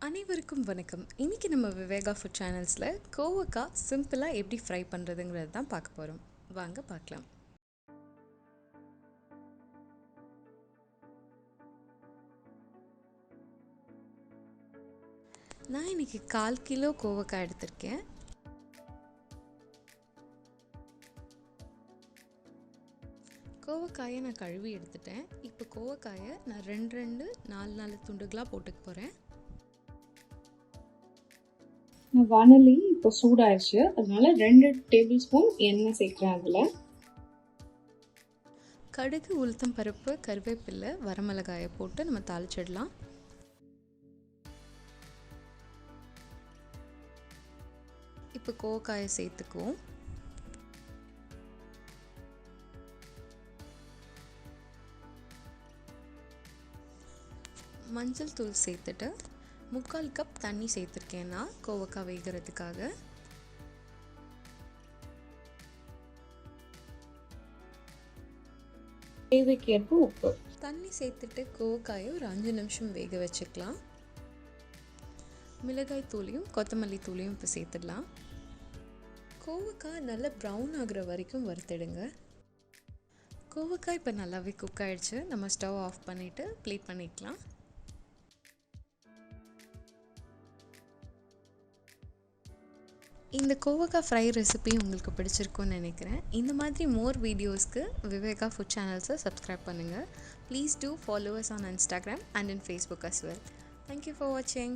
அனைவருக்கும் வணக்கம். இன்றைக்கி நம்ம விவேகா ஃபுட் சேனல்ஸில் கோவக்காய் சிம்பிளாக எப்படி ஃப்ரை பண்ணுறதுங்கிறது தான் பார்க்க போகிறோம். வாங்க பார்க்கலாம். நான் இன்றைக்கி 1/4 கிலோ கோவக்காய் எடுத்திருக்கேன். கோவக்காயை நான் கழுவி எடுத்துட்டேன். இப்போ கோவக்காயை நான் 4 துண்டுகளாக போட்டுக்க போகிறேன். வானொலி இப்போ சூடாயிடுச்சு, அதனால 2 டேபிள் ஸ்பூன் எண்ணெய் சேர்க்குறேன். அதில் கடுகு, உளுத்தம் பருப்பு, கருவேப்பிலை, வரமிளகாயை போட்டு நம்ம தாளிச்சிடலாம். இப்போ கோவக்காயை சேர்த்துக்குவோம். மஞ்சள் தூள் சேர்த்துட்டு 3/4 கப் தண்ணி சேர்த்துருக்கேன்னா கோவக்காய் வேகிறதுக்காக. தேவைக்கேற்ப உப்பு. தண்ணி சேர்த்துட்டு கோவக்காயை ஒரு 5 நிமிஷம் வேக வச்சுக்கலாம். மிளகாய் தூளையும் கொத்தமல்லி தூளையும் இப்போ சேர்த்துடலாம். கோவக்காய் நல்லா ப்ரௌன் ஆகுற வரைக்கும் வறுத்துடுங்க. கோவக்காய் இப்போ நல்லாவே குக் ஆகிடுச்சு. நம்ம ஸ்டவ் ஆஃப் பண்ணிவிட்டு ப்ளேட் பண்ணிக்கலாம். இந்த கோவக்காய் ஃப்ரை ரெசிபி உங்களுக்கு பிடிச்சிருக்குன்னு நினைக்கிறேன். இந்த மாதிரி மோர் வீடியோஸ்க்கு விவேகா ஃபுட் சேனல்ஸை சப்ஸ்கிரைப் பண்ணுங்கள். Please do follow us on Instagram and in Facebook as well. Thank you for watching.